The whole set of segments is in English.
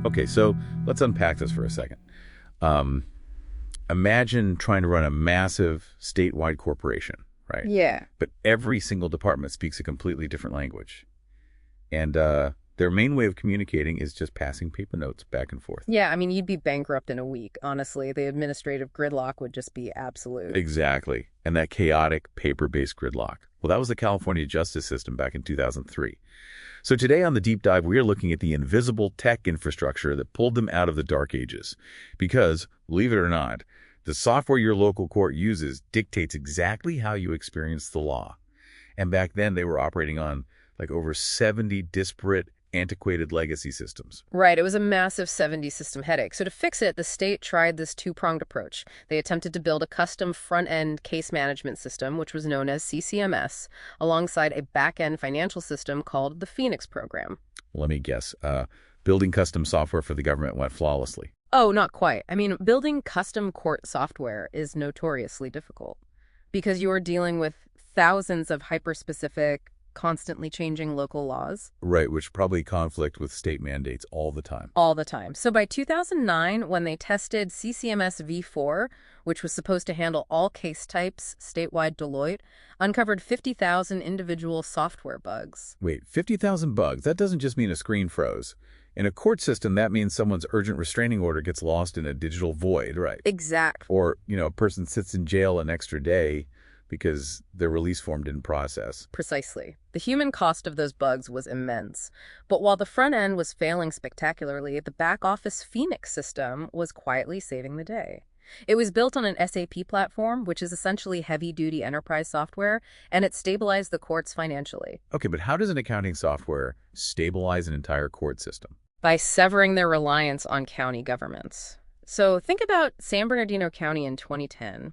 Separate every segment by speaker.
Speaker 1: Okay, so let's unpack this for a second. Imagine trying to run a massive statewide corporation, right?
Speaker 2: Yeah.
Speaker 1: But every single department speaks a completely different language. And their main way of communicating is just passing paper notes back and forth.
Speaker 2: Yeah, I mean, you'd be bankrupt in a week, honestly. The administrative gridlock would just be absolute.
Speaker 1: Exactly. And that chaotic paper-based gridlock. Well, that was the California justice system back in 2003. So today on the Deep Dive, we are looking at the invisible tech infrastructure that pulled them out of the dark ages. Because, believe it or not, the software your local court uses dictates exactly how you experience the law. And back then, they were operating on like over 70 disparate, antiquated legacy systems.
Speaker 2: Right, it was a massive 70 system headache. So to fix it, the state tried this two-pronged approach. They attempted to build a custom front-end case management system, which was known as CCMS, alongside a back-end financial system called the Phoenix program.
Speaker 1: Let me guess. Building custom software for the government went flawlessly.
Speaker 2: Oh, not quite. I mean, building custom court software is notoriously difficult because you're dealing with thousands of hyper-specific, constantly changing local laws.
Speaker 1: Right, which probably conflict with state mandates all the time.
Speaker 2: All the time. So by 2009, when they tested CCMS V4, which was supposed to handle all case types, statewide Deloitte uncovered 50,000 individual software bugs.
Speaker 1: Wait, 50,000 bugs? That doesn't just mean a screen froze. In a court system, that means someone's urgent restraining order gets lost in a digital void, right?
Speaker 2: Exactly.
Speaker 1: Or, a person sits in jail an extra day because their release form didn't process.
Speaker 2: Precisely. The human cost of those bugs was immense. But while the front end was failing spectacularly, the back office Phoenix system was quietly saving the day. It was built on an SAP platform, which is essentially heavy-duty enterprise software, and it stabilized the courts financially.
Speaker 1: Okay, but how does an accounting software stabilize an entire court system?
Speaker 2: By severing their reliance on county governments. So think about San Bernardino County in 2010.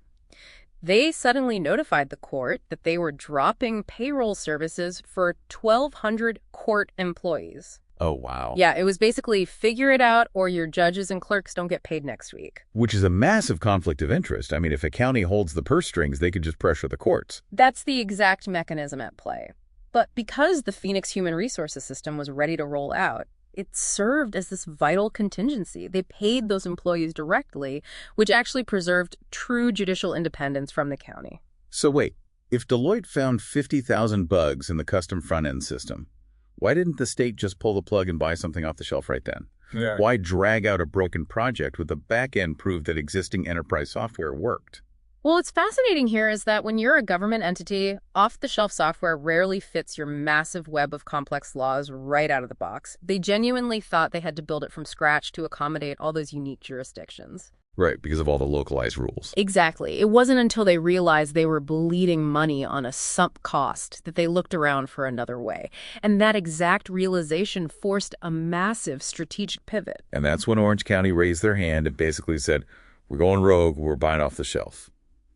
Speaker 2: They suddenly notified the court that they were dropping payroll services for 1,200 court employees.
Speaker 1: Oh, wow.
Speaker 2: Yeah, it was basically figure it out or your judges and clerks don't get paid next week.
Speaker 1: Which is a massive conflict of interest. I mean, if a county holds the purse strings, they could just pressure the courts.
Speaker 2: That's the exact mechanism at play. But because the Phoenix Human Resources System was ready to roll out, it served as this vital contingency. They paid those employees directly, which actually preserved true judicial independence from the county.
Speaker 1: So wait, if Deloitte found 50,000 bugs in the custom front-end system, why didn't the state just pull the plug and buy something off the shelf right then?
Speaker 3: Yeah.
Speaker 1: Why drag out a broken project with the back end prove that existing enterprise software worked?
Speaker 2: Well, what's fascinating here is that when you're a government entity, off-the-shelf software rarely fits your massive web of complex laws right out of the box. They genuinely thought they had to build it from scratch to accommodate all those unique jurisdictions.
Speaker 1: Right, because of all the localized rules.
Speaker 2: Exactly. It wasn't until they realized they were bleeding money on a sunk cost that they looked around for another way. And that exact realization forced a massive strategic pivot.
Speaker 1: And that's when Orange County raised their hand and basically said, we're going rogue, we're buying off the shelf.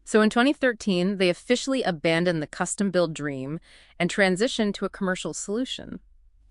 Speaker 2: So in 2013, they officially abandoned the custom-build dream and transitioned to a commercial solution.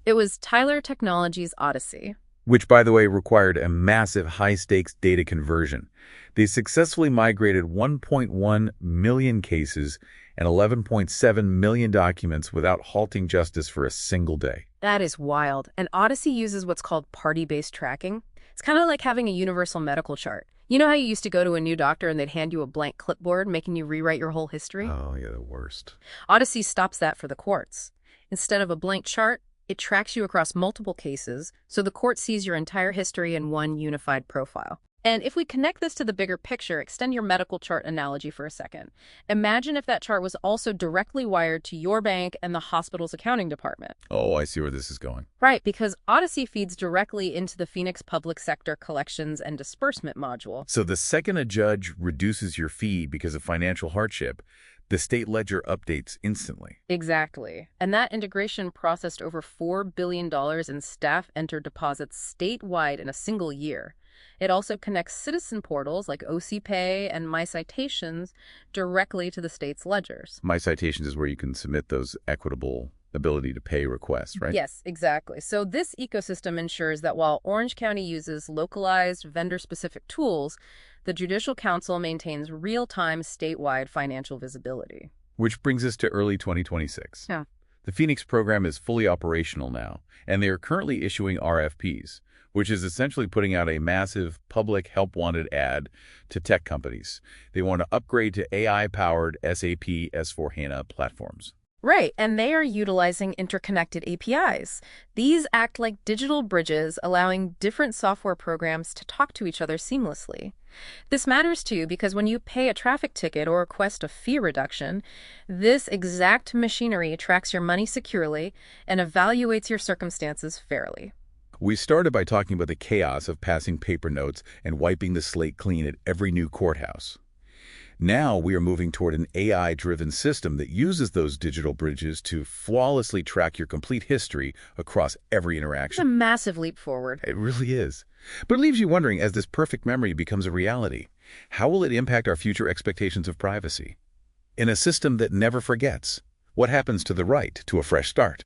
Speaker 2: It was Tyler Technologies Odyssey.
Speaker 1: Which, by the way, required a massive high-stakes data conversion. They successfully migrated 1.1 million cases and 11.7 million documents without halting justice for a single day.
Speaker 2: That is wild. And Odyssey uses what's called party-based tracking. It's kind of like having a universal medical chart. You know how you used to go to a new doctor and they'd hand you a blank clipboard, making you rewrite your whole history?
Speaker 1: Oh, yeah, the worst.
Speaker 2: Odyssey stops that for the courts. Instead of a blank chart, it tracks you across multiple cases, so the court sees your entire history in one unified profile. And if we connect this to the bigger picture, extend your medical chart analogy for a second. Imagine if that chart was also directly wired to your bank and the hospital's accounting department.
Speaker 1: Oh, I see where this is going.
Speaker 2: Right, because Odyssey feeds directly into the Phoenix Public Sector Collections and Disbursement module.
Speaker 1: So the second a judge reduces your fee because of financial hardship, the state ledger updates instantly.
Speaker 2: Exactly. And that integration processed over $4 billion in staff-entered deposits statewide in a single year. It also connects citizen portals like OCPay and My Citations directly to the state's ledgers.
Speaker 1: My Citations is where you can submit those equitable ability to pay requests, right?
Speaker 2: Yes, exactly. So this ecosystem ensures that while Orange County uses localized, vendor-specific tools, the Judicial Council maintains real-time statewide financial visibility.
Speaker 1: Which brings us to early 2026.
Speaker 2: Yeah.
Speaker 1: The Phoenix program is fully operational now, and they are currently issuing RFPs, which is essentially putting out a massive public help-wanted ad to tech companies. They want to upgrade to AI-powered SAP S/4HANA platforms.
Speaker 2: Right, and they are utilizing interconnected APIs. These act like digital bridges, allowing different software programs to talk to each other seamlessly. This matters too because when you pay a traffic ticket or request a fee reduction, this exact machinery tracks your money securely and evaluates your circumstances fairly.
Speaker 1: We started by talking about the chaos of passing paper notes and wiping the slate clean at every new courthouse. Now we are moving toward an AI-driven system that uses those digital bridges to flawlessly track your complete history across every
Speaker 2: It's a
Speaker 1: interaction.
Speaker 2: massive leap forward.
Speaker 1: It really is. But it leaves you wondering, as this perfect memory becomes a reality, how will it impact our future expectations of privacy? In a system that never forgets, what happens to the right to a fresh start?